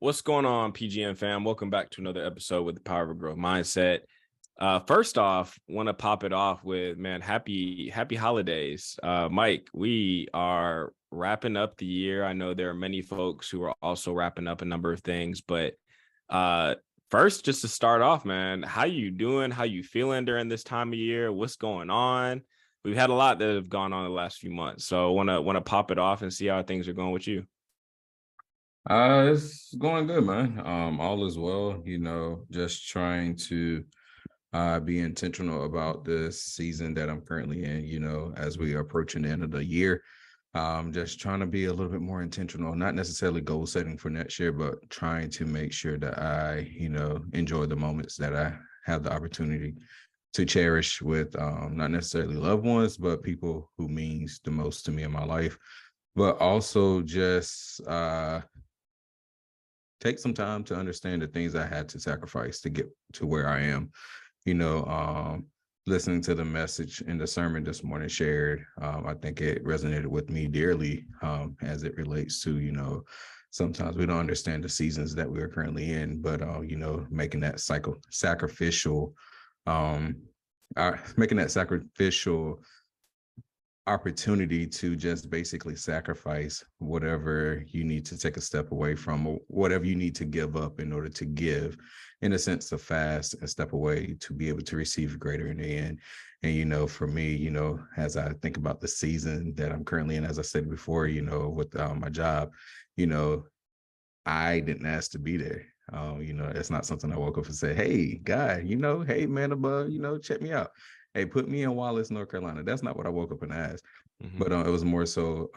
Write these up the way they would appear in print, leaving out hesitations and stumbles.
What's going on, PGN fam? Welcome back to another episode with the Power of Growth Mindset. First off, want to pop it off with, man, happy holidays. Mike, we are wrapping up the year. I know there are many folks who are also wrapping up a number of things, but uh, first, just to start off, man, how you doing? How you feeling during this time of year? What's going on? We've had a lot that have gone on the last few months, so want to pop it off and see how things are going with you. It's going good, man. All is well, just trying to be intentional about this season that I'm currently in, as we are approaching the end of the year. Just trying to be a little bit more intentional, not necessarily goal setting for next year, but trying to make sure that I, enjoy the moments that I have the opportunity to cherish with not necessarily loved ones, but people who means the most to me in my life. But also just take some time to understand the things I had to sacrifice to get to where I am. You know, Listening to the message in the sermon this morning shared, I think it resonated with me dearly as it relates to, sometimes we don't understand the seasons that we are currently in, but, making that sacrificial, making that sacrificial opportunity to just basically sacrifice whatever you need to take a step away from, or whatever you need to give up in order to give, in a sense, to fast and step away to be able to receive greater in the end. And, for me, as I think about the season that I'm currently in, as I said before, with my job, you know, I didn't ask to be there. It's not something I woke up and say, hey, guy, hey, man above, check me out. Hey, put me in Wallace, North Carolina. That's not what I woke up and asked. Mm-hmm. But it was more so,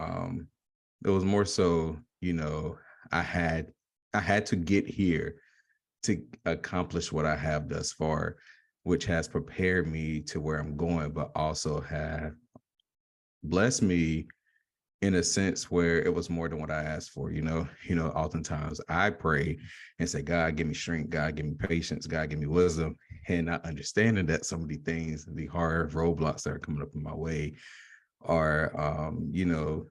I had to get here to accomplish what I have thus far, which has prepared me to where I'm going, but also have blessed me in a sense where it was more than what I asked for. Oftentimes I pray and say, God, give me strength, God, give me patience, God, give me wisdom, and not understanding that some of the things, the hard roadblocks that are coming up in my way are,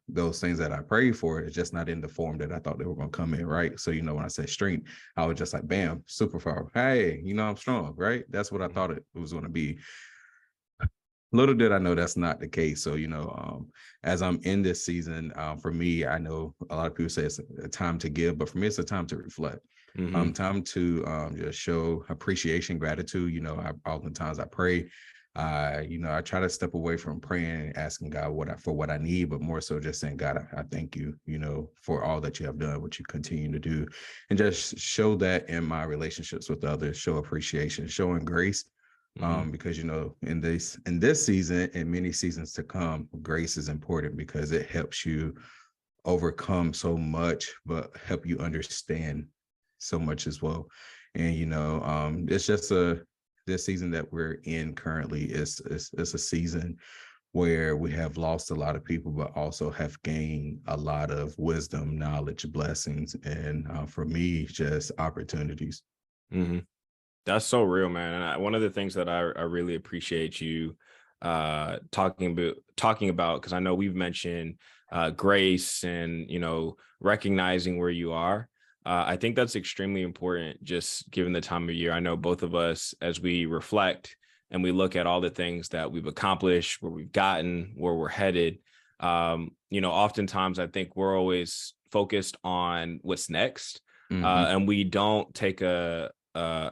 those things that I pray for is just not in the form that I thought they were going to come in, right? So, when I said strength, I was just like, bam, super power. Hey, I'm strong, right? That's what I thought it was going to be. Little did I know that's not the case. So, as I'm in this season, for me, I know a lot of people say it's a time to give, but for me, it's a time to reflect. Mm-hmm. Time to just show appreciation, gratitude. Oftentimes I pray. I try to step away from praying and asking God for what I need, but more so just saying, God, I thank you, for all that you have done, what you continue to do, and just show that in my relationships with others, show appreciation, showing grace. Mm-hmm. Because in this season and many seasons to come, grace is important because it helps you overcome so much, but help you understand so much as well. And it's just this season that we're in currently is a season where we have lost a lot of people, but also have gained a lot of wisdom, knowledge, blessings, and for me, just opportunities. Mm-hmm. That's so real, man. And one of the things that I really appreciate you talking about, because I know we've mentioned grace and, recognizing where you are. I think that's extremely important, just given the time of year. I know both of us, as we reflect and we look at all the things that we've accomplished, where we've gotten, where we're headed, oftentimes I think we're always focused on what's next. Mm-hmm. And we don't take a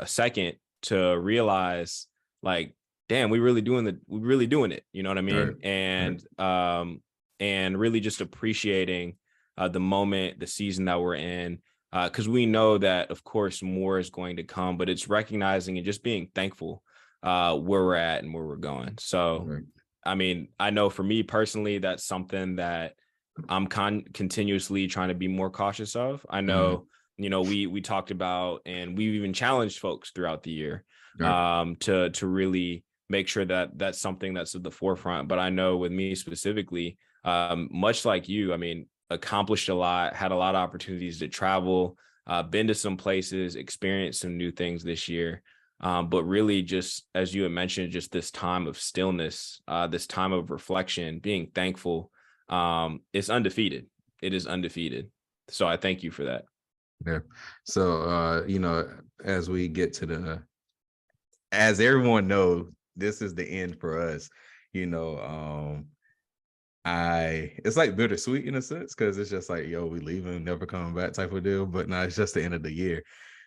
second to realize, like, damn, we really doing it, you know what I Right. mean? Right. And really just appreciating the moment, the season that we're in, because we know that, of course, more is going to come, but it's recognizing and just being thankful where we're at and where we're going. So Right. I mean, I know for me personally, that's something that I'm continuously trying to be more cautious of. I Mm-hmm. know, we talked about, and we've even challenged folks throughout the year Right. to really make sure that that's something that's at the forefront. But I know with me specifically, much like you, I mean, accomplished a lot, had a lot of opportunities to travel, been to some places, experienced some new things this year. But really, just as you had mentioned, just this time of stillness, this time of reflection, being thankful, it's undefeated. It is undefeated. So I thank you for that. Yeah. So as we get to as everyone knows, this is the end for us. You know, it's like bittersweet in a sense, because it's just like, yo, we leaving, never coming back type of deal. But now it's just the end of the year.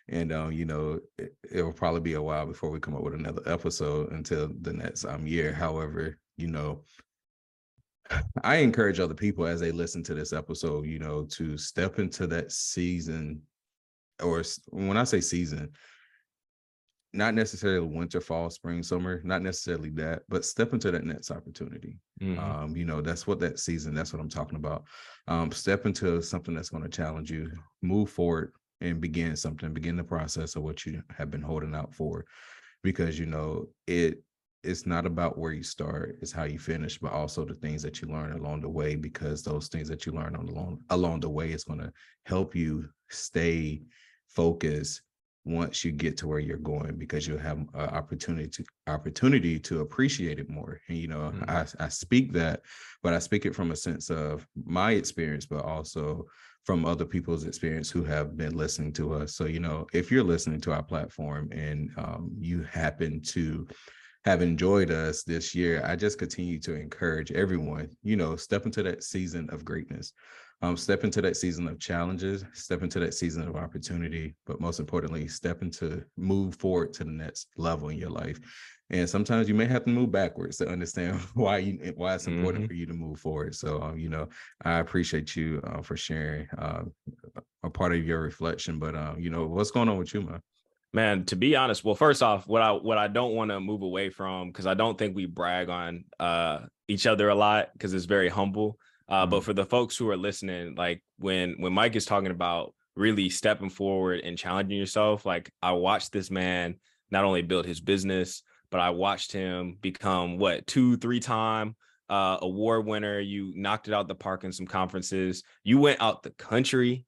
And it will probably be a while before we come up with another episode until the next year. However, I encourage other people as they listen to this episode, to step into that season, or when I say season, not necessarily winter, fall, spring, summer, not necessarily that, but step into that next opportunity. That's what that season, that's what I'm talking about. Step into something that's going to challenge you, move forward and begin the process of what you have been holding out for. Because, it's not about where you start, it's how you finish, but also the things that you learn along the way, because those things that you learn along the way is going to help you stay focused once you get to where you're going, because you'll have an opportunity to appreciate it more. And I speak that, but I speak it from a sense of my experience, but also from other people's experience who have been listening to us. So if you're listening to our platform and you happen to have enjoyed us this year, I just continue to encourage everyone, step into that season of greatness. Step into that season of challenges, step into that season of opportunity, but most importantly, move forward to the next level in your life. And sometimes you may have to move backwards to understand why it's important for you to move forward. So, I appreciate you for sharing a part of your reflection. But, what's going on with you, man? Man, to be honest, well, first off, what I don't want to move away from, because I don't think we brag on each other a lot, because it's very humble. But for the folks who are listening, like when Mike is talking about really stepping forward and challenging yourself, like I watched this man not only build his business, but I watched him become 2-3 time award winner. You knocked it out the park in some conferences. You went out the country,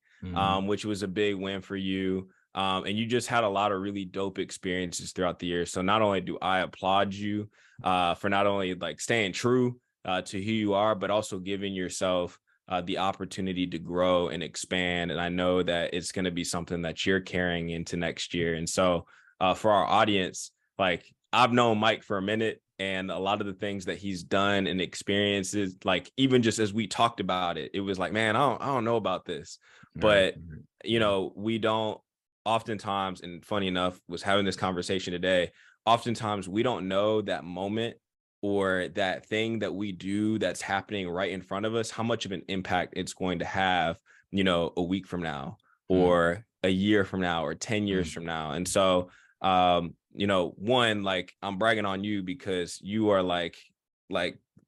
which was a big win for you. And you just had a lot of really dope experiences throughout the year. So not only do I applaud you for not only like staying true to who you are, but also giving yourself the opportunity to grow and expand. And I know that it's going to be something that you're carrying into next year. And so for our audience, like I've known Mike for a minute, and a lot of the things that he's done and experiences, like even just as we talked about it, it was like, man, I don't know about this. But, we don't oftentimes, and funny enough, was having this conversation today, oftentimes we don't know that moment or that thing that we do that's happening right in front of us, how much of an impact it's going to have, a week from now or a year from now or 10 years from now. And so, one, like I'm bragging on you because you are like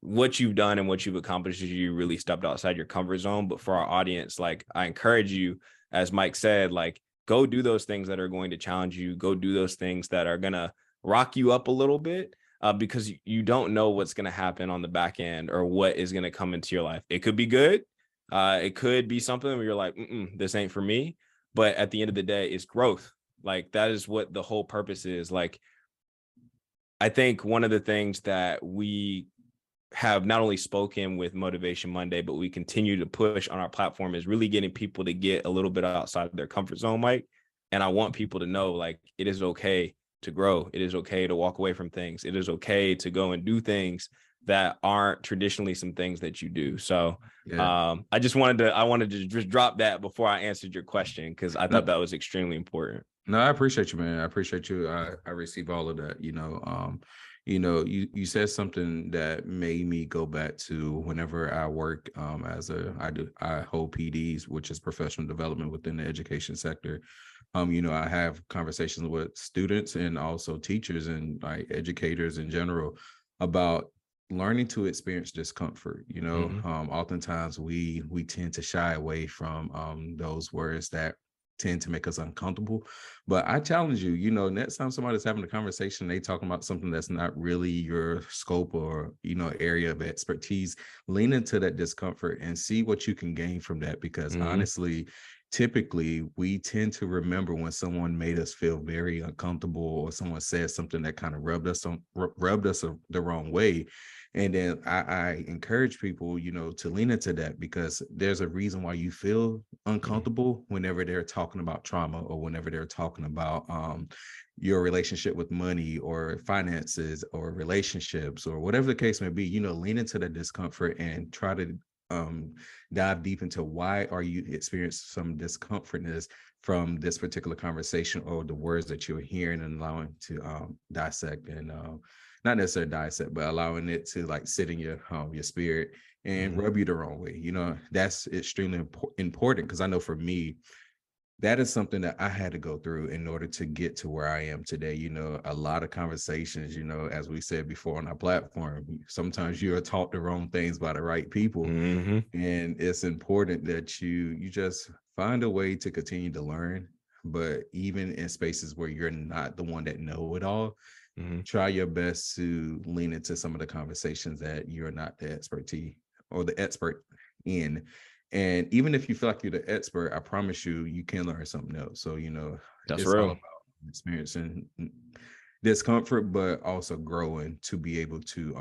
what you've done and what you've accomplished is you really stepped outside your comfort zone. But for our audience, like I encourage you, as Mike said, like go do those things that are going to challenge you. Go do those things that are going to rock you up a little bit. Because you don't know what's going to happen on the back end or what is going to come into your life. It could be good. It could be something where you're like, this ain't for me. But at the end of the day, it's growth. Like that is what the whole purpose is. Like, I think one of the things that we have not only spoken with Motivation Monday, but we continue to push on our platform is really getting people to get a little bit outside of their comfort zone, Mike. And I want people to know, like, it is okay to grow. It is okay to walk away from things. It is okay to go and do things that aren't traditionally some things that you do. So I wanted to just drop that before I answered your question, because I thought that was extremely important. No, I appreciate you, man. I appreciate you. I receive all of that. You said something that made me go back to whenever I work I hold PDs, which is professional development within the education sector. I have conversations with students and also teachers and like educators in general about learning to experience discomfort. Oftentimes we tend to shy away from those words that tend to make us uncomfortable. But I challenge you, next time somebody's having a conversation, they talking about something that's not really your scope or, area of expertise, lean into that discomfort and see what you can gain from that. Because honestly, typically we tend to remember when someone made us feel very uncomfortable or someone said something that kind of rubbed us the wrong way. And then I encourage people, to lean into that, because there's a reason why you feel uncomfortable whenever they're talking about trauma, or whenever they're talking about your relationship with money or finances or relationships or whatever the case may be. Lean into the discomfort and try to dive deep into why are you experiencing some discomfortness from this particular conversation or the words that you're hearing, and allowing to dissect and not necessarily dissect, but allowing it to like sit in your spirit and rub you the wrong way. That's extremely important, because I know for me, that is something that I had to go through in order to get to where I am today. A lot of conversations, as we said before on our platform, sometimes you are taught the wrong things by the right people. And it's important that you just find a way to continue to learn. But even in spaces where you're not the one that know it all, try your best to lean into some of the conversations that you're not the expertise or the expert in. And even if you feel like you're the expert, I promise you can learn something else. So, That's it's real. all about experiencing discomfort, but also growing to be able to,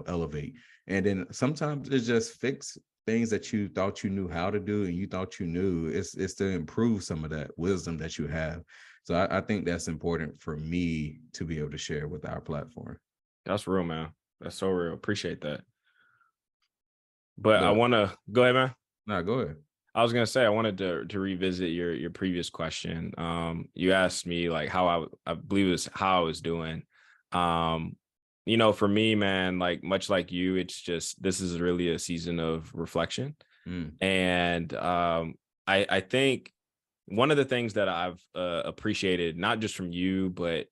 elevate. And then sometimes it's just fix things that you thought you knew how to do and you thought you knew. It's to improve some of that wisdom that you have. So I think that's important for me to be able to share with our platform. That's real, man. That's so real. Appreciate that. But I want to go ahead, man. No, go ahead. I was gonna say I wanted to revisit your previous question. You asked me like how I believe it was how I was doing. For me, man, like much like you, it's just this is really a season of reflection. And I think one of the things that I've appreciated, not just from you, but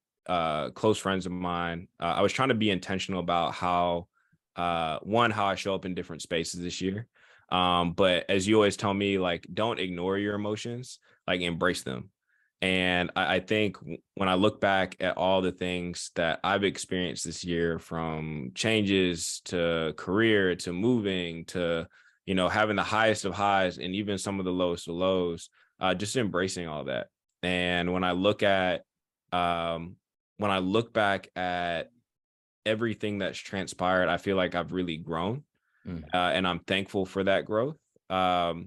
close friends of mine, I was trying to be intentional about how I show up in different spaces this year. But as you always tell me, like, don't ignore your emotions, like embrace them. And I think when I look back at all the things that I've experienced this year, from changes to career to moving to, having the highest of highs and even some of the lowest of lows, just embracing all that. And when I look back at everything that's transpired, I feel like I've really grown. And I'm thankful for that growth. I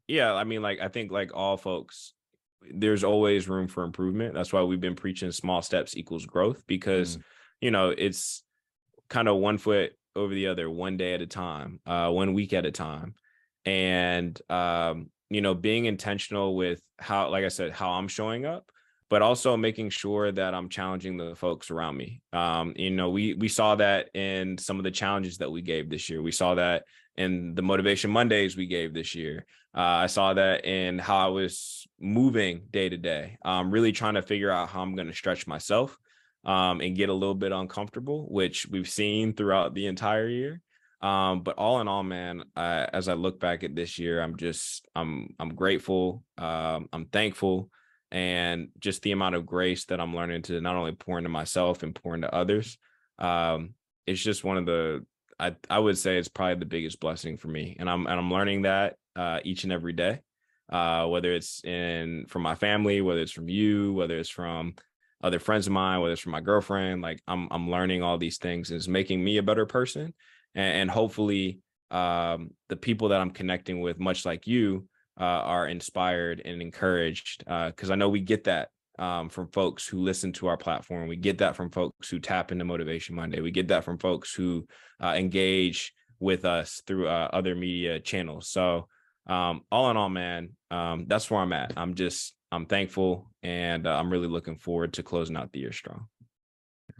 think like all folks, there's always room for improvement. That's why we've been preaching small steps equals growth, because, it's kind of one foot over the other, one day at a time, 1 week at a time. And, being intentional with how, like I said, how I'm showing up, but also making sure that I'm challenging the folks around me. We saw that in some of the challenges that we gave this year. We saw that in the Motivation Mondays we gave this year. I saw that in how I was moving day to day, really trying to figure out how I'm going to stretch myself and get a little bit uncomfortable, which we've seen throughout the entire year. But all in all, man, as I look back at this year, I'm grateful. I'm thankful. And just the amount of grace that I'm learning to not only pour into myself and pour into others. It's just one of the, I would say it's probably the biggest blessing for me. And I'm learning that each and every day, whether it's from my family, whether it's from you, whether it's from other friends of mine, whether it's from my girlfriend. Like I'm learning all these things, and it's making me a better person. And hopefully the people that I'm connecting with, much like you, are inspired and encouraged, because I know we get that from folks who listen to our platform. We get that from folks who tap into Motivation Monday. We get that from folks who engage with us through other media channels. So all in all, man, that's where I'm at. I'm thankful, and I'm really looking forward to closing out the year strong.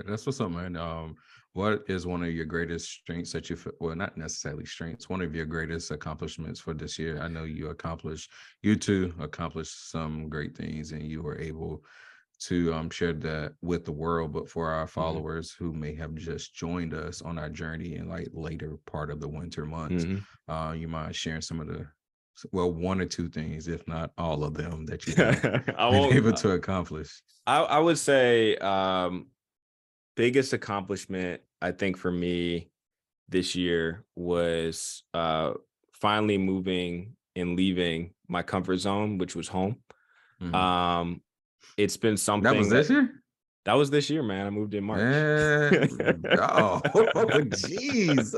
That's what's up, man. What is one of your greatest strengths that well, not necessarily strengths, one of your greatest accomplishments for this year? I know you two accomplished some great things, and you were able to share that with the world. But for our followers who may have just joined us on our journey in like later part of the winter months, you mind sharing some of one or two things, if not all of them, that you've been able to accomplish? I would say biggest accomplishment, I think, for me this year was finally moving in leaving my comfort zone, which was home. It's been That was something this year? that was this year, man. I moved in March. Jesus.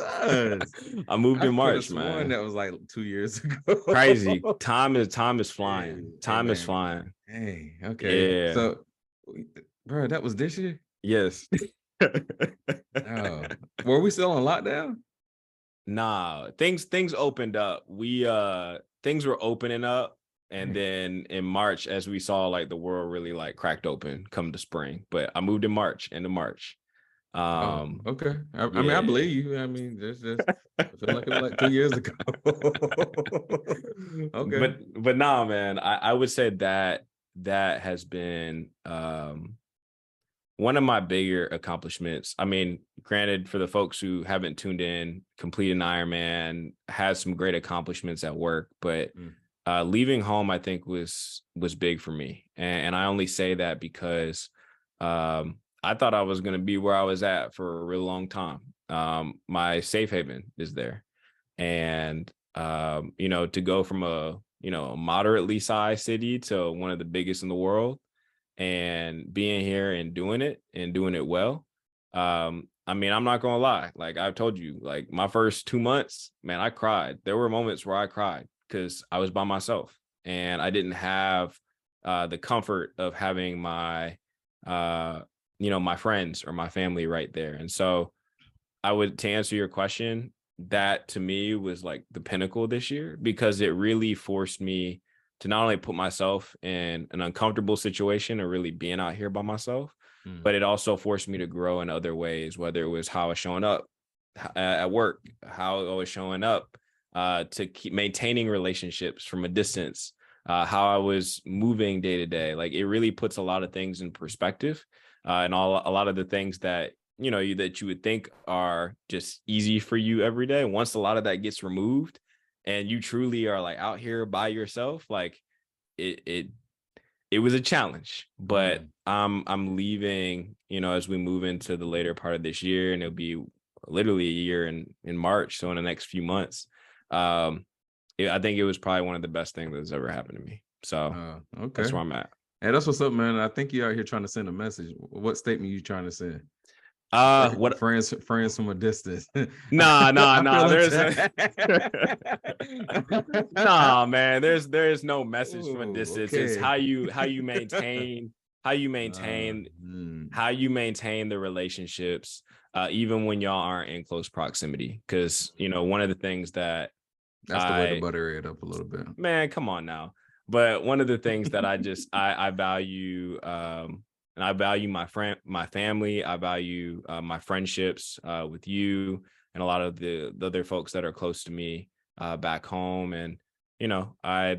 I moved I in could have March, sworn man. that was like 2 years ago. Crazy. Time is Hey, flying. hey, Time is man. flying. Hey, okay. Yeah. So, bro, that was this year? Yes. Oh, were we still on lockdown? Nah, things opened up. We things were opening up, and then in March, as we saw, like the world really like cracked open come to spring. But I moved in March, end of March. Oh, okay. I mean, I Yeah. believe you. I mean, just I feel like it was like 2 years ago. Okay. But nah, man, I would say that has been one of my bigger accomplishments. I mean, granted, for the folks who haven't tuned in, complete an Ironman, has some great accomplishments at work, but leaving home, I think was big for me. And I only say that because I thought I was going to be where I was at for a real long time. My safe haven is there. And, you know, to go from a moderately sized city to one of the biggest in the world, and being here and doing it well. I mean, I'm not gonna lie, like I've told you, like my first 2 months, man, I cried. There were moments where I cried because I was by myself and I didn't have the comfort of having my my friends or my family right there. And so I would, to answer your question, that to me was like the pinnacle this year, because it really forced me to not only put myself in an uncomfortable situation of really being out here by myself, but it also forced me to grow in other ways, whether it was how I was showing up at work, how I was showing up to keep maintaining relationships from a distance, how I was moving day to day. Like it really puts a lot of things in perspective, and a lot of the things that that you would think are just easy for you every day. Once a lot of that gets removed and you truly are like out here by yourself, like it was a challenge. But I'm leaving, as we move into the later part of this year, and it'll be literally a year in March. So in the next few months, I think it was probably one of the best things that's ever happened to me. So okay, that's where I'm at. Hey, that's what's up, man. I think you're out here trying to send a message. What statement you trying to send? What friends from a distance? Nah. There's Nah, nah, man. There's no message from a distance. Okay. It's how you maintain how you maintain the relationships, even when y'all aren't in close proximity. Because one of the things that's the way to butter it up a little bit. Man, come on now. But one of the things that I value, and I value my family. I value my friendships with you and a lot of the other folks that are close to me back home. And I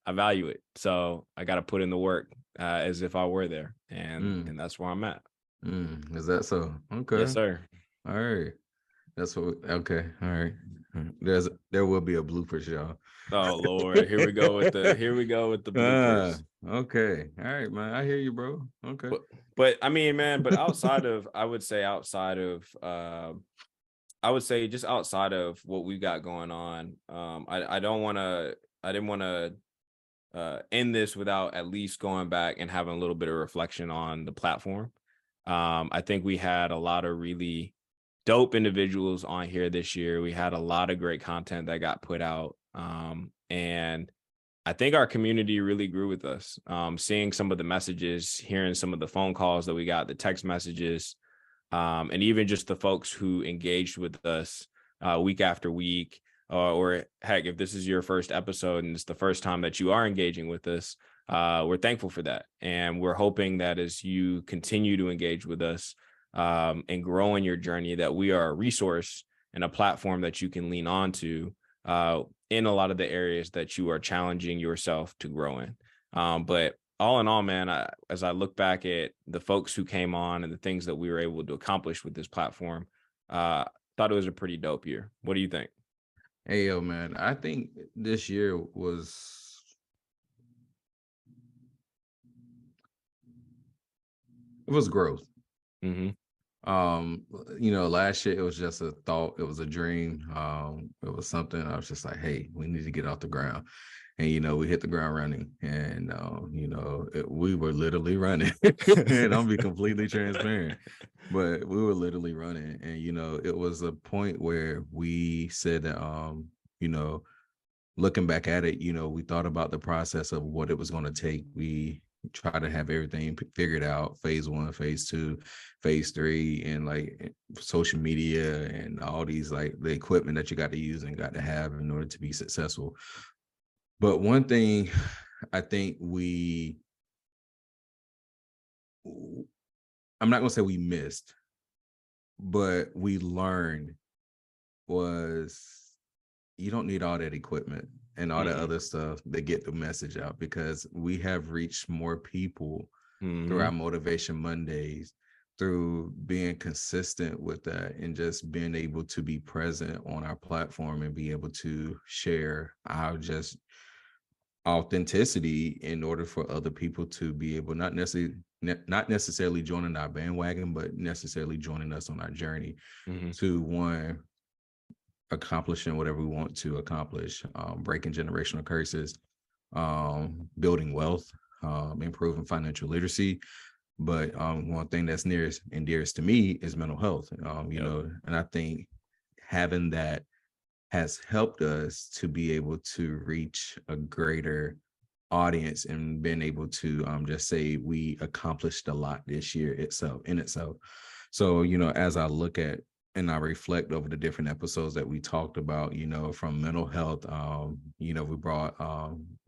value it. So I got to put in the work as if I were there, and that's where I'm at. Is that so? Okay. Yes, sir. All right. That's what. Okay. All right. There will be a bloopers, y'all. Oh Lord, here we go with the bloopers. Okay. All right, man. I hear you, bro. Okay. But I mean, man, but outside of I would say just outside of what we got going on, I didn't want to end this without at least going back and having a little bit of reflection on the platform. I think we had a lot of really dope individuals on here this year. We had a lot of great content that got put out. And I think our community really grew with us. Seeing some of the messages, hearing some of the phone calls that we got, the text messages, and even just the folks who engaged with us week after week, or heck, if this is your first episode and it's the first time that you are engaging with us, we're thankful for that. And we're hoping that as you continue to engage with us and grow in your journey, that we are a resource and a platform that you can lean on to in a lot of the areas that you are challenging yourself to grow in. But all in all, man, as I look back at the folks who came on and the things that we were able to accomplish with this platform, thought it was a pretty dope year. What do you think? Hey, yo, man, I think this year it was growth. Last year it was just a thought, it was a dream. It was something I was just like, hey, we need to get off the ground. And we hit the ground running, and we were literally running. And I'll be completely transparent, but we were literally running. And it was a point where we said that looking back at it, we thought about the process of what it was going to take. We try to have everything figured out: phase 1, phase 2, phase 3, and like social media and all these, like the equipment that you got to use and got to have in order to be successful. But one thing I think I'm not going to say we missed, but we learned was you don't need all that equipment and all that other stuff to get the message out, because we have reached more people through our Motivation Mondays, through being consistent with that, and just being able to be present on our platform and be able to share our just authenticity in order for other people to be able not necessarily joining our bandwagon, but necessarily joining us on our journey to one, accomplishing whatever we want to accomplish, breaking generational curses, building wealth, improving financial literacy. But one thing that's nearest and dearest to me is mental health. And I think having that has helped us to be able to reach a greater audience, and been able to just say we accomplished a lot this year itself. So as I look at and I reflect over the different episodes that we talked about, from mental health, we brought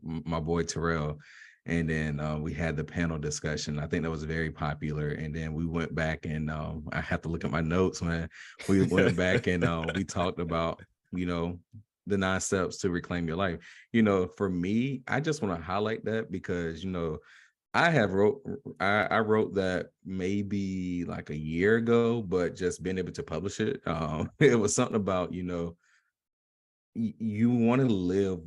my boy Terrell, and then we had the panel discussion. I think that was very popular. And then we went back and I have to look at my notes, man. We went back and we talked about the 9 steps to reclaim your life. For me, I just want to highlight that because I wrote that maybe like a year ago, but just being able to publish it, it was something about you want to live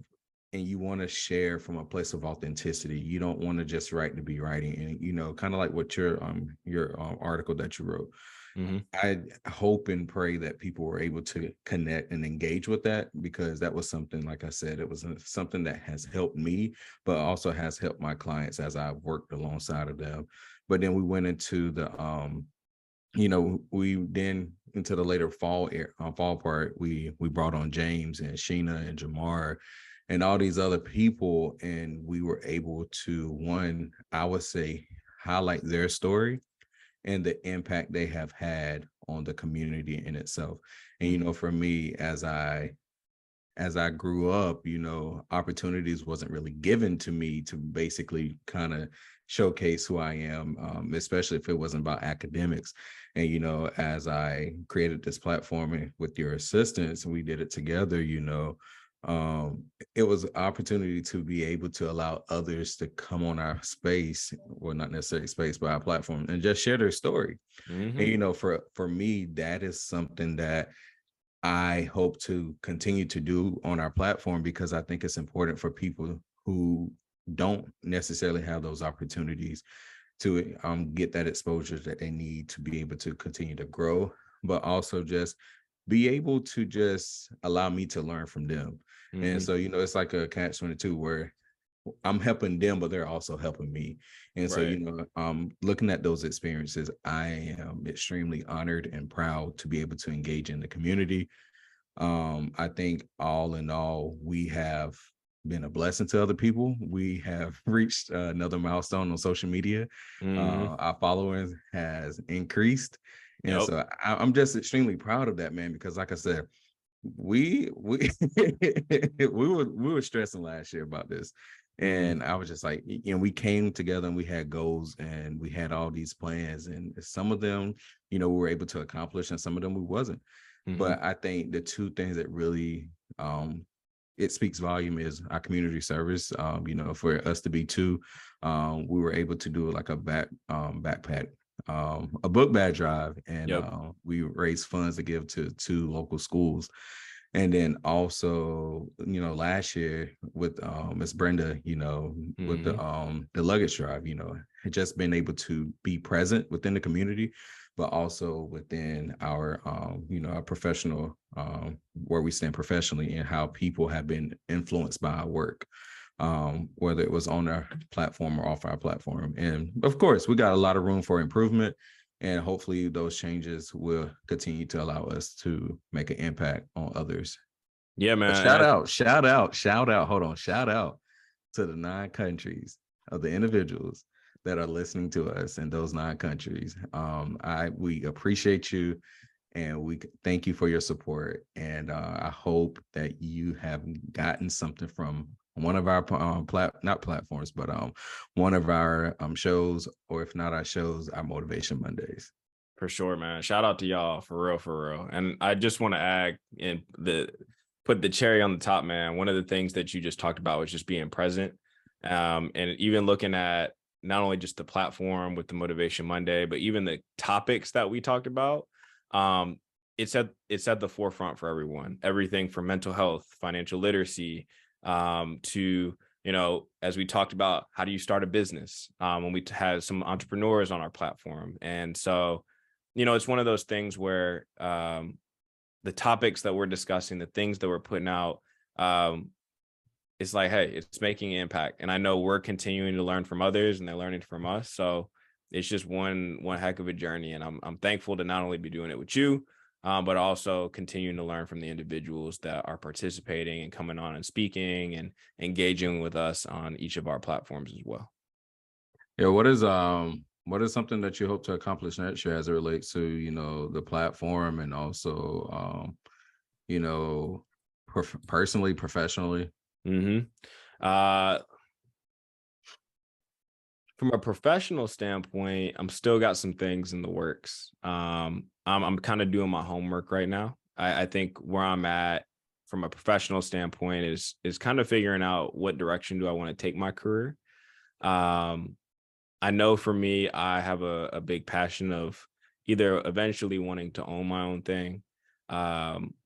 and you want to share from a place of authenticity. You don't want to just write to be writing. And kind of like what your article that you wrote. I hope and pray that people were able to connect and engage with that, because that was something, like I said, it was something that has helped me, but also has helped my clients as I've worked alongside of them. But then we went into the we then into the later fall part, we brought on James and Sheena and Jamar and all these other people, and we were able to, one, I would say, highlight their story and the impact they have had on the community in itself. And for me, as I grew up, opportunities wasn't really given to me to basically kind of showcase who I am, especially if it wasn't about academics. And as I created this platform with your assistance, and we did it together, it was an opportunity to be able to allow others to come on our space, well, not necessarily space, but our platform, and just share their story. And for me, that is something that I hope to continue to do on our platform, because I think it's important for people who don't necessarily have those opportunities to get that exposure that they need to be able to continue to grow, but also just be able to just allow me to learn from them. And so, it's like a catch-22 where I'm helping them, but they're also helping me. And so, looking at those experiences, I am extremely honored and proud to be able to engage in the community. I think all in all, we have been a blessing to other people. We have reached another milestone on social media. Our followers has increased. And so I'm just extremely proud of that, man, because like I said, we we were stressing last year about this. And I was just like, we came together and we had goals and we had all these plans, and some of them, we were able to accomplish, and some of them we wasn't. But I think the two things that really it speaks volume is our community service. For us to be two, we were able to do like a backpack, a book bag drive, and we raised funds to give to 2 local schools. And then also, last year with Miss Brenda, with the luggage drive, had just been able to be present within the community, but also within our, our professional, where we stand professionally and how people have been influenced by our work, whether it was on our platform or off our platform. And of course, we got a lot of room for improvement. And hopefully those changes will continue to allow us to make an impact on others. Yeah, But man. shout out. Hold on. Shout out to the 9 countries of the individuals that are listening to us in those 9 countries. We appreciate you, and we thank you for your support. And I hope that you have gotten something from one of our not platforms, but one of our shows, or if not our shows, our Motivation Mondays. For sure, man. Shout out to y'all, for real, for real. And I just want to add and put the cherry on the top, man. One of the things that you just talked about was just being present, and even looking at not only just the platform with the Motivation Monday, but even the topics that we talked about. It's at the forefront for everyone. Everything from mental health, financial literacy, to, as we talked about, how do you start a business? When we had some entrepreneurs on our platform, and so, it's one of those things where the topics that we're discussing, the things that we're putting out, it's like, hey, it's making an impact. And I know we're continuing to learn from others and they're learning from us. So it's just one heck of a journey. And I'm thankful to not only be doing it with you, but also continuing to learn from the individuals that are participating and coming on and speaking and engaging with us on each of our platforms as well. Yeah, what is something that you hope to accomplish next year as it relates to, the platform, and also, personally, professionally? From a professional standpoint, I'm still got some things in the works. I'm kind of doing my homework right now. I think where I'm at from a professional standpoint is kind of figuring out what direction do I want to take my career. I know for me, I have a big passion of either eventually wanting to own my own thing,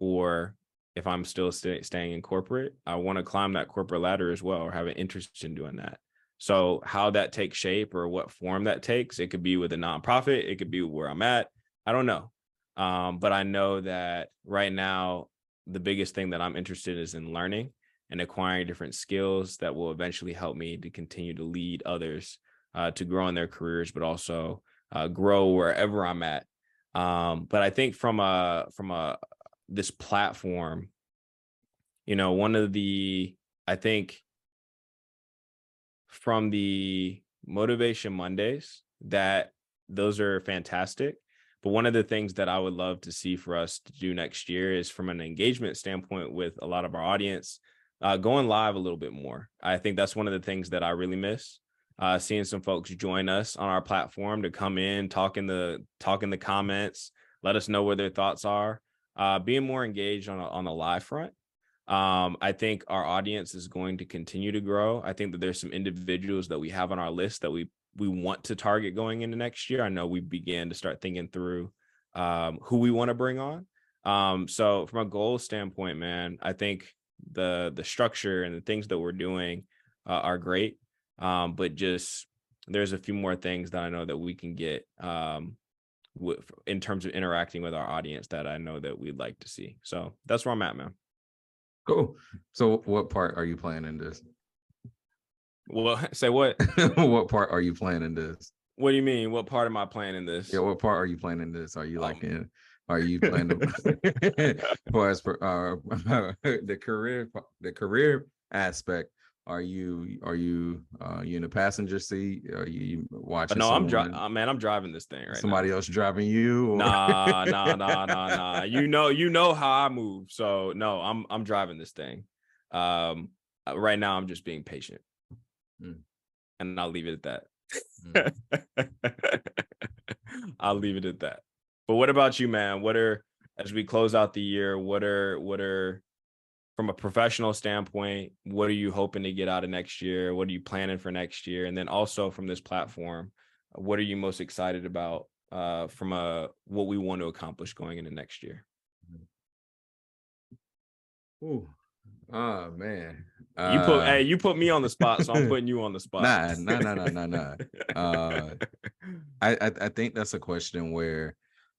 or if I'm still staying in corporate, I want to climb that corporate ladder as well, or have an interest in doing that. So how that takes shape or what form that takes, it could be with a nonprofit, it could be where I'm at. I don't know. But I know that right now, the biggest thing that I'm interested in is in learning and acquiring different skills that will eventually help me to continue to lead others to grow in their careers, but also grow wherever I'm at. But I think from this platform, I think from the Motivation Mondays, that those are fantastic. But one of the things that I would love to see for us to do next year is, from an engagement standpoint with a lot of our audience, going live a little bit more. I think that's one of the things that I really miss. Seeing some folks join us on our platform to come in, talk in the comments, let us know where their thoughts are, being more engaged on a live front. I think our audience is going to continue to grow. I think that there's some individuals that we have on our list that we want to target going into next year. I know we began to start thinking through who we want to bring on. So from a goal standpoint, man, I think the structure and the things that we're doing are great. But just there's a few more things that I know that we can get in terms of interacting with our audience that I know that we'd like to see. So that's where I'm at, man. Cool. So what part are you playing in this? Well, say what? What part are you playing in this? What do you mean? What part am I playing in this? Yeah, what part are you playing in this? Are you are you playing the career aspect? Are you you in the passenger seat? Are you watching? No, I'm driving this thing right somebody now. Else driving you? Or? Nah. You know how I move. So no, I'm driving this thing. Right now I'm just being patient. And I'll leave it at that. I'll leave it at that. But what about you, man? As we close out the year, what are from a professional standpoint, what are you hoping to get out of next year? What are you planning for next year? And then also from this platform, what are you most excited about from what we want to accomplish going into next year? Ooh. Oh man. You put me on the spot, so I'm putting you on the spot. Nah. I think that's a question where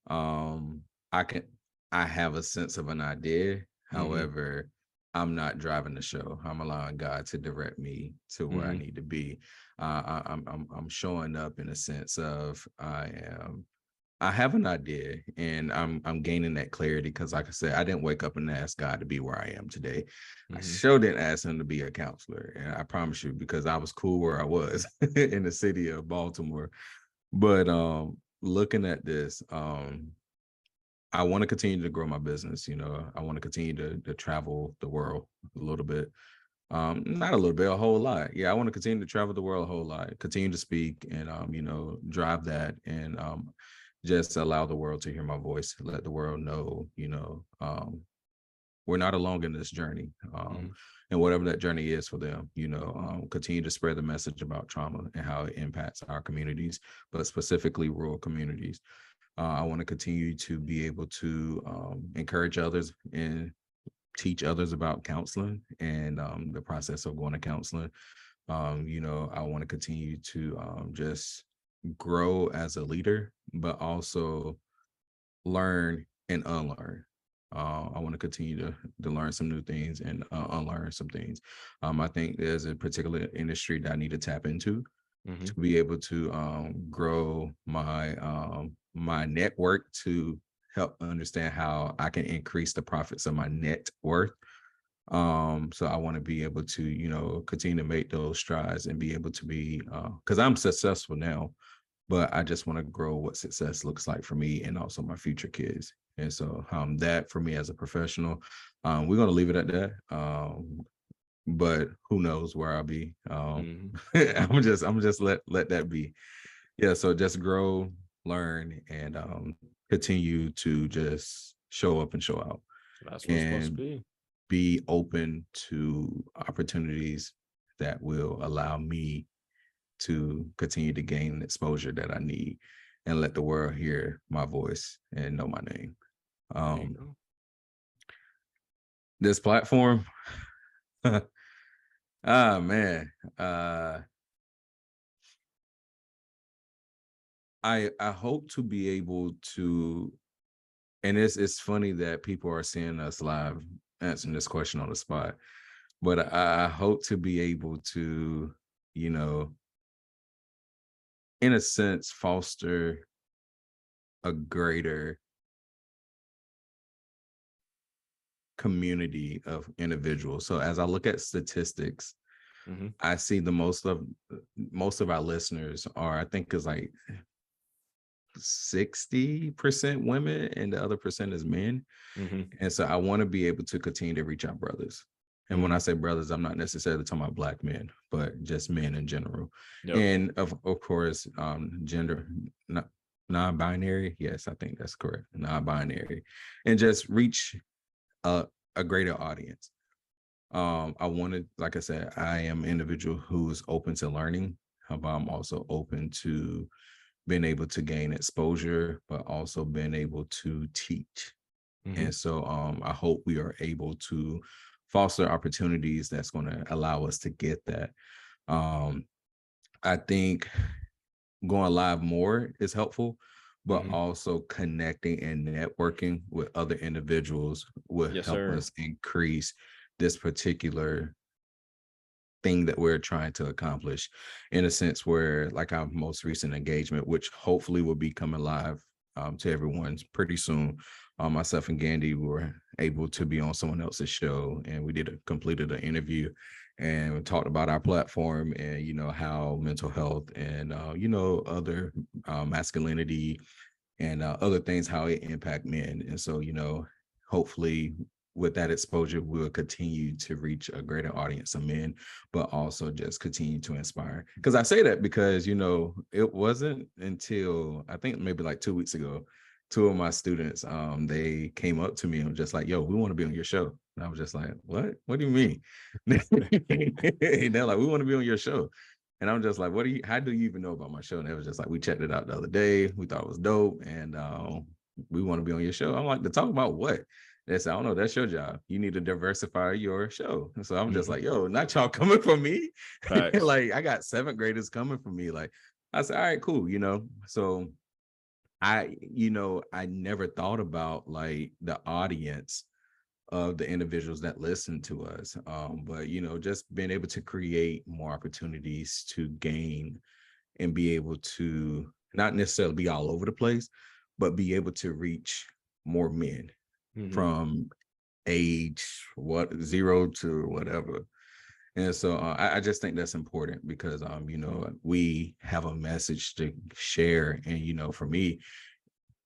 I can I have a sense of an idea. However, I'm not driving the show. I'm allowing God to direct me to where I need to be. I'm showing up in a sense of I have an idea, and I'm gaining that clarity because, like I said, I didn't wake up and ask God to be where I am today. I sure didn't ask him to be a counselor, and I promise you, because I was cool where I was in the city of Baltimore. But looking at this, I want to continue to grow my business. You know, I want to continue to travel the world a little bit. Not a little bit, a whole lot. Yeah, I want to continue to travel the world a whole lot, continue to speak and you know, drive that and just allow the world to hear my voice, let the world know, you know, we're not alone in this journey. And whatever that journey is for them, you know, continue to spread the message about trauma and how it impacts our communities, but specifically rural communities. I want to continue to be able to encourage others and teach others about counseling and the process of going to counseling. You know, I want to continue to just grow as a leader, but also learn and unlearn. I want to continue to learn some new things and unlearn some things. I think there's a particular industry that I need to tap into to be able to grow my network to help understand how I can increase the profits of my net worth. So I want to be able to, you know, continue to make those strides and be able to be because I'm successful now, but I just want to grow what success looks like for me and also my future kids. And so that for me as a professional, we're gonna leave it at that. But who knows where I'll be. I'm just let that be. Yeah, so just grow, learn, and continue to just show up and show out. That's what's supposed to be open to opportunities that will allow me to continue to gain exposure that I need and let the world hear my voice and know my name. This platform, man. I hope to be able to, and it's funny that people are seeing us live answering this question on the spot, but I hope to be able to, you know, in a sense, foster a greater community of individuals. So as I look at statistics, I see the most of our listeners are, I think, is like 60% women and the other percent is men. And so I want to be able to continue to reach out brothers. And when I say brothers, I'm not necessarily talking about Black men, but just men in general. And of course, gender non-binary. Yes, I think that's correct. Non-binary, and just reach a greater audience. I wanted, like I said, I am an individual who is open to learning, but I'm also open to being able to gain exposure, but also being able to teach. And so I hope we are able to foster opportunities that's going to allow us to get that. I think going live more is helpful, but also connecting and networking with other individuals will help us increase this particular thing that we're trying to accomplish, in a sense where, like our most recent engagement, which hopefully will be coming live to everyone pretty soon. Myself and Gandhi were able to be on someone else's show, and we completed an interview and we talked about our platform and, you know, how mental health and, you know, other masculinity and other things, how it impact men. And so, you know, hopefully with that exposure, we'll continue to reach a greater audience of men, but also just continue to inspire. Because I say that because, you know, it wasn't until I think maybe like 2 weeks ago, two of my students, they came up to me and were just like, yo, we want to be on your show. And I was just like, what do you mean? They're like, we want to be on your show. And I'm just like, how do you even know about my show? And they was just like, we checked it out the other day. We thought it was dope. And we want to be on your show. I'm like, to talk about what? That's, I don't know, that's your job. You need to diversify your show. And so I'm just Mhm. like, yo, not y'all coming for me. Facts. Like I got seventh graders coming for me. Like I said, all right, cool, you know. So I never thought about like the audience of the individuals that listen to us. But just being able to create more opportunities to gain and be able to not necessarily be all over the place, but be able to reach more men Mhm. from age 0 to whatever. And so I just think that's important because we have a message to share. And for me,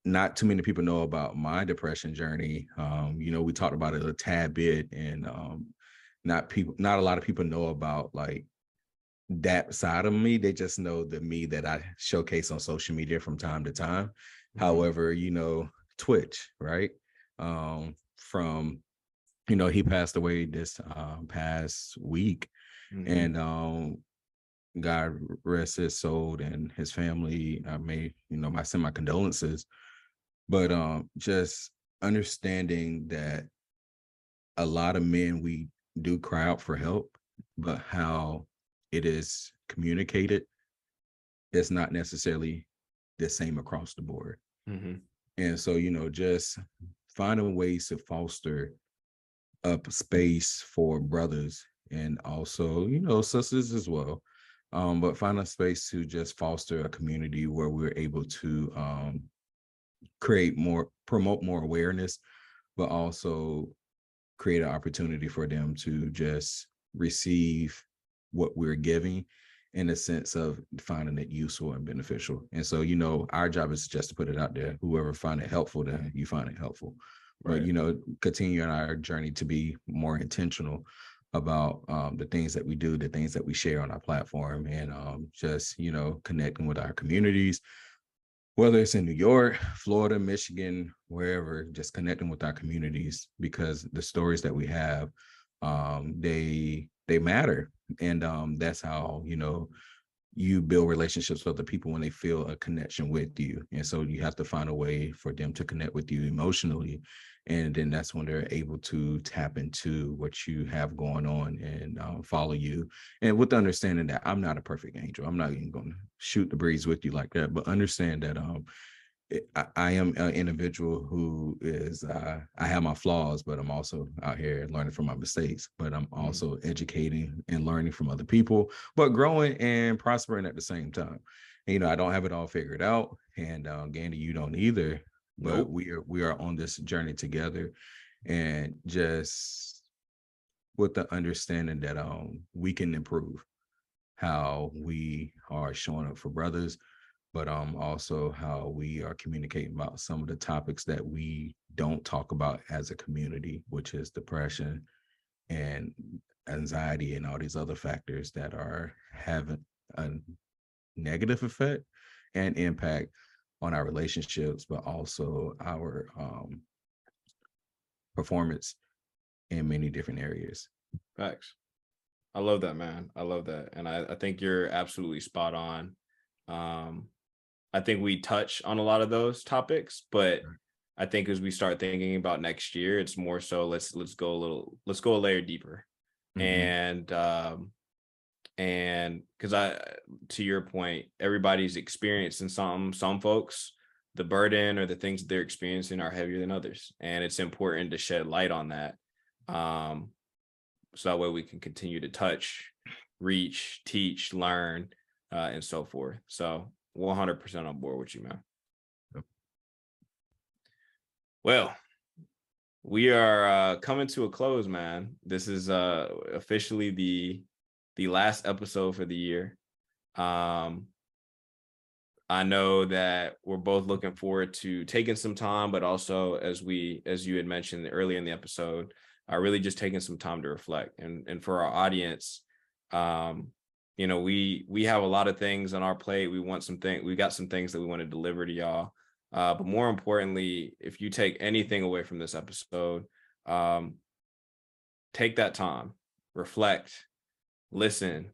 not too many people know about my depression journey. We talked about it a tad bit, and not a lot of people know about like that side of me. They just know the me that I showcase on social media from time to time. Mhm. However, Twitch, right? From he passed away this past week, Mhm. and God rest his soul and his family. I I send my condolences, but just understanding that a lot of men, we do cry out for help, but how it is communicated is not necessarily the same across the board. Mhm. And so, just finding ways to foster up space for brothers and also, sisters as well. But find a space to just foster a community where we're able to promote more awareness, but also create an opportunity for them to just receive what we're giving in the sense of finding it useful and beneficial. And so, our job is just to put it out there. Whoever find it helpful, then you find it helpful. But, Right. continue on our journey to be more intentional about the things that we do, the things that we share on our platform, and just, connecting with our communities, whether it's in New York, Florida, Michigan, wherever, just connecting with our communities because the stories that we have, they matter, and that's how you build relationships with other people when they feel a connection with you. And so you have to find a way for them to connect with you emotionally. And then that's when they're able to tap into what you have going on and follow you. And with the understanding that I'm not a perfect angel, I'm not even going to shoot the breeze with you like that, but understand that I am an individual who is, I have my flaws, but I'm also out here learning from my mistakes, but I'm Mhm. also educating and learning from other people, but growing and prospering at the same time. And, I don't have it all figured out. And Gandy, you don't either, but Nope. we are on this journey together, and just with the understanding that we can improve how we are showing up for brothers, but also how we are communicating about some of the topics that we don't talk about as a community, which is depression and anxiety and all these other factors that are having a negative effect and impact on our relationships, but also our performance in many different areas. Facts. I love that, man. I love that. And I think you're absolutely spot on. Um, I think we touch on a lot of those topics, but I think as we start thinking about next year, it's more so let's go a layer deeper. Mm-hmm. And because to your point, everybody's experiencing some folks, the burden or the things that they're experiencing are heavier than others. And it's important to shed light on that. Um, so that way we can continue to touch, reach, teach, learn, and so forth. So 100% on board with you, man. Well, we are coming to a close, man. This is officially the last episode for the year. Um, I know that we're both looking forward to taking some time, but also as you had mentioned earlier in the episode, really just taking some time to reflect. And for our audience, um, we have a lot of things on our plate. We got some things that we want to deliver to y'all. But more importantly, if you take anything away from this episode, um, take that time, reflect, listen,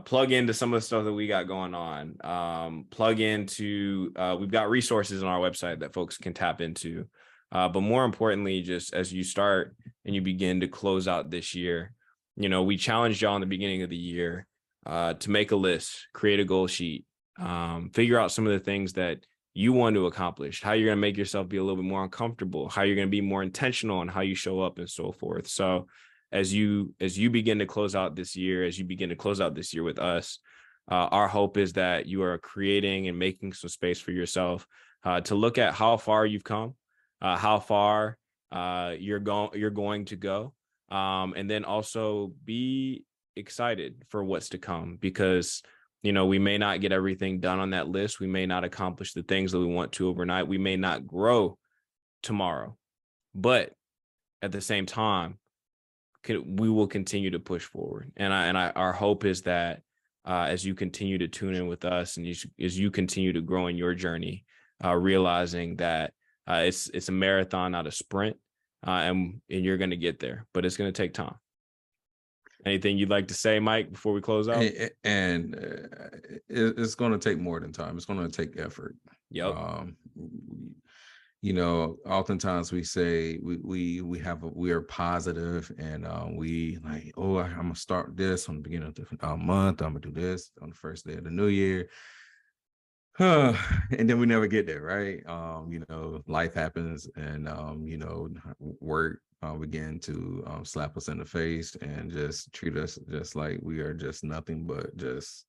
plug into some of the stuff that we got going on. Plug into, we've got resources on our website that folks can tap into. But more importantly, just as you start and you begin to close out this year, we challenged y'all in the beginning of the year to make a list, create a goal sheet, figure out some of the things that you want to accomplish, how you're going to make yourself be a little bit more uncomfortable, how you're going to be more intentional on how you show up and so forth. So as you begin to close out this year, with us, our hope is that you are creating and making some space for yourself to look at how far you've come, how far you're going to go, and then also be excited for what's to come, because we may not get everything done on that list. We may not accomplish the things that we want to overnight. We may not grow tomorrow, but at the same time, we will continue to push forward. And our hope is that as you continue to tune in with us, and as you continue to grow in your journey, realizing that it's a marathon, not a sprint, and you're going to get there, but it's going to take time. Anything you'd like to say, Mike, before we close out? And it's going to take more than time. It's going to take effort. Yep. Oftentimes we say we are positive, and we like, oh, I'm gonna start this on the beginning of the month. I'm gonna do this on the first day of the new year. And then we never get there, right? Life happens, and work begin to slap us in the face and just treat us just like we are just nothing but just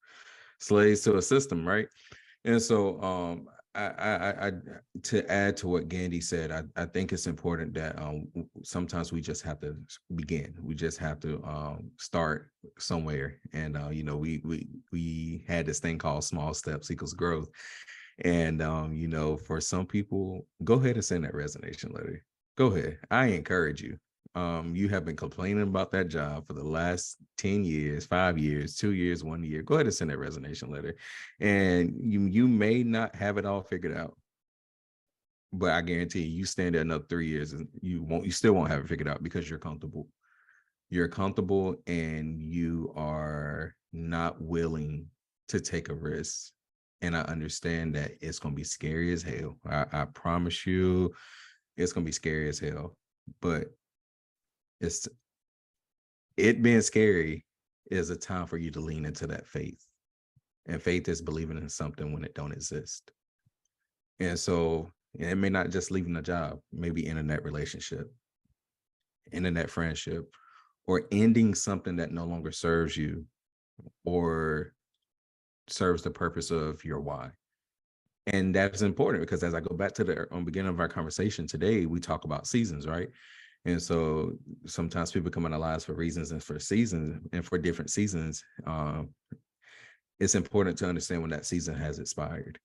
slaves to a system, right? And so I to add to what Gandhi said, I think it's important that sometimes we just have to begin. We just have to start somewhere. And we had this thing called small steps equals growth. And for some people, go ahead and send that resignation letter. Go ahead. I encourage you. You have been complaining about that job for the last 10 years, 5 years, 2 years, 1 year. Go ahead and send that resignation letter. And you may not have it all figured out, but I guarantee you stand there another 3 years and you still won't have it figured out, because you're comfortable. You're comfortable, and you are not willing to take a risk. And I understand that it's going to be scary as hell. I promise you, it's going to be scary as hell. But it being scary is a time for you to lean into that faith. And faith is believing in something when it don't exist. And so it may not just leaving a job, maybe internet relationship, internet friendship, or ending something that no longer serves you or serves the purpose of your why. And that's important, because as I go back to the beginning of our conversation today, we talk about seasons, right? And so sometimes people come in our lives for reasons and for seasons, and for different seasons. It's important to understand when that season has expired,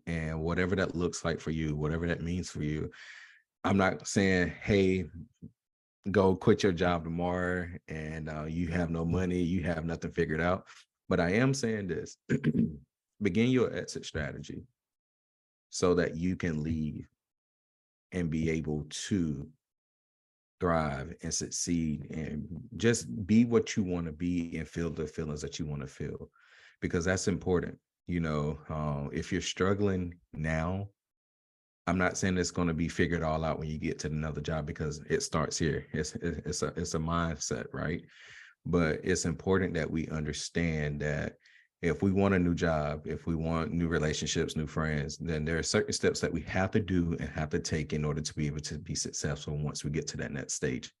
and whatever that looks like for you, whatever that means for you. I'm not saying, hey, go quit your job tomorrow and you have no money, you have nothing figured out. But I am saying this: begin your exit strategy so that you can leave and be able to thrive and succeed and just be what you want to be and feel the feelings that you want to feel, because that's important. If you're struggling now, I'm not saying it's going to be figured all out when you get to another job, because it starts here. It's a mindset, right? But it's important that we understand that if we want a new job, if we want new relationships, new friends, then there are certain steps that we have to do and have to take in order to be able to be successful once we get to that next stage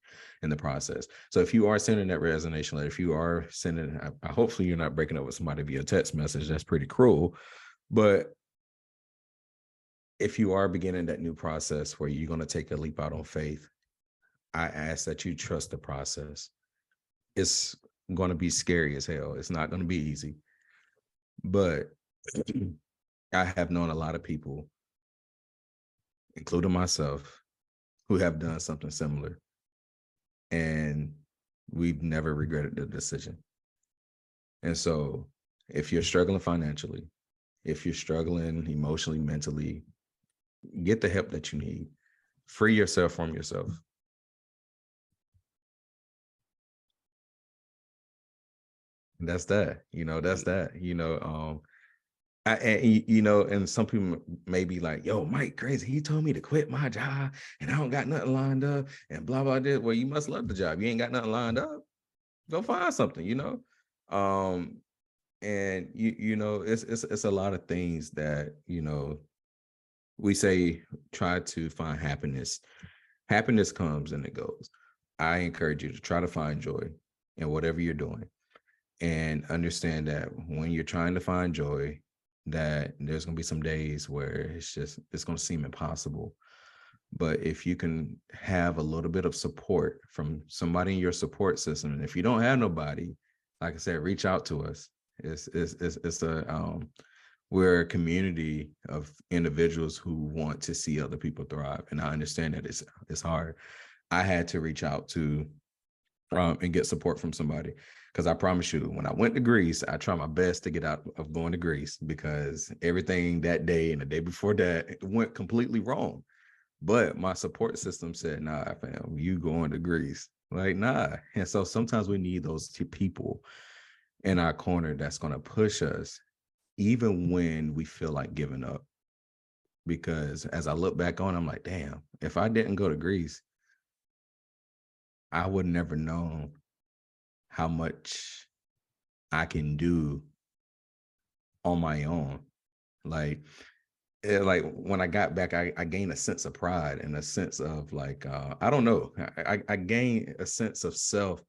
in the process. So if you are sending that resignation letter, if you are sending, hopefully you're not breaking up with somebody via text message. That's pretty cruel. But if you are beginning that new process where you're going to take a leap out on faith, I ask that you trust the process. It's going to be scary as hell. It's not going to be easy. But I have known a lot of people, including myself, who have done something similar, and we've never regretted the decision. And so if you're struggling financially, if you're struggling emotionally, mentally, get the help that you need. Free yourself from yourself. And that's that. And some people may be like, yo, Mike crazy. He told me to quit my job and I don't got nothing lined up and blah, blah, blah. Well, you must love the job. You ain't got nothing lined up. Go find something. And it's a lot of things that, we say, try to find happiness. Happiness comes and it goes. I encourage you to try to find joy in whatever you're doing and understand that when you're trying to find joy, that there's going to be some days where it's going to seem impossible. But if you can have a little bit of support from somebody in your support system, and if you don't have nobody, like I said, reach out to us. We're a community of individuals who want to see other people thrive, and I understand that it's hard. I had to reach out to and get support from somebody, because I promise you, when I went to Greece, I tried my best to get out of going to Greece, because everything that day and the day before that went completely wrong. But my support system said, nah, fam, you going to Greece. Like, nah. And so sometimes we need those people in our corner that's going to push us, even when we feel like giving up. Because as I look back on, I'm like, damn, if I didn't go to Greece, I would never know how much I can do on my own. Like when I got back, I gained a sense of pride and a sense of like, I don't know, I gained a sense of self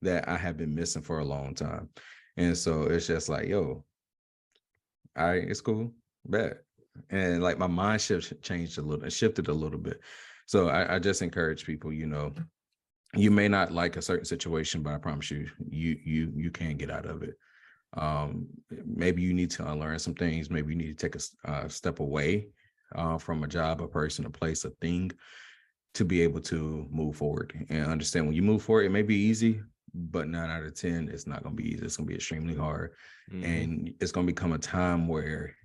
that I have been missing for a long time. And so it's just like, yo, all right, it's cool, bet. And like my mind shifted a little bit. So I just encourage people, you may not like a certain situation, but I promise you can get out of it. Maybe you need to unlearn some things. Maybe you need to take a step away from a job, a person, a place, a thing, to be able to move forward and understand when you move forward, it may be easy, but 9 out of 10, it's not going to be easy. It's going to be extremely hard. Mm-hmm. And it's going to become a time where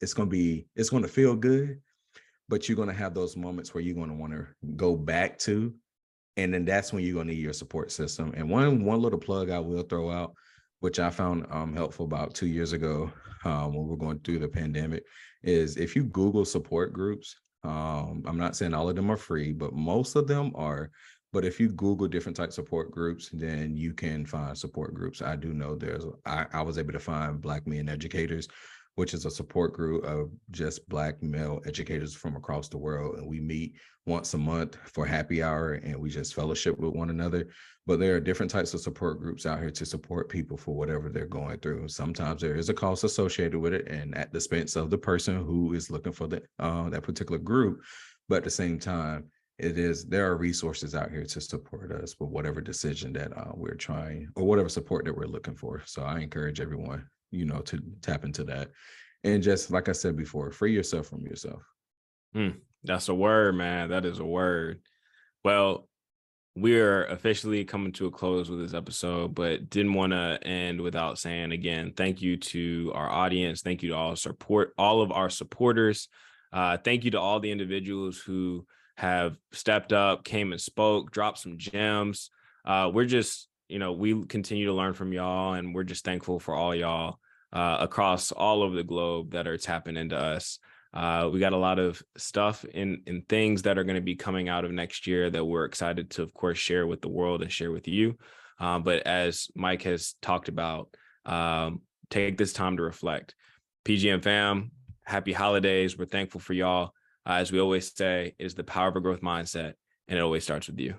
it's going to feel good, but you're going to have those moments where you're going to want to go back to. And then that's when you're going to need your support system. And one little plug I will throw out, which I found helpful about 2 years ago when we were going through the pandemic, is if you Google support groups, I'm not saying all of them are free, but most of them are. But if you Google different types of support groups, then you can find support groups. I do know I was able to find Black Men Educators, which is a support group of just Black male educators from across the world. And we meet once a month for happy hour and we just fellowship with one another. But there are different types of support groups out here to support people for whatever they're going through. Sometimes there is a cost associated with it and at the expense of the person who is looking for that particular group. But at the same time, there are resources out here to support us with whatever decision that we're trying, or whatever support that we're looking for. So I encourage everyone, to tap into that. And just like I said before, free yourself from yourself. That's a word, man. That is a word. Well, we're officially coming to a close with this episode, but didn't want to end without saying again, thank you to our audience. Thank you to all of our supporters. Thank you to all the individuals who have stepped up, came and spoke, dropped some gems. We're just, we continue to learn from y'all, and we're just thankful for all y'all across all over the globe that are tapping into us. We got a lot of stuff in things that are going to be coming out of next year that we're excited to, of course, share with the world and share with you. But as Mike has talked about, take this time to reflect. PGM fam, happy holidays. We're thankful for y'all. As we always say, it is the power of a growth mindset, and it always starts with you.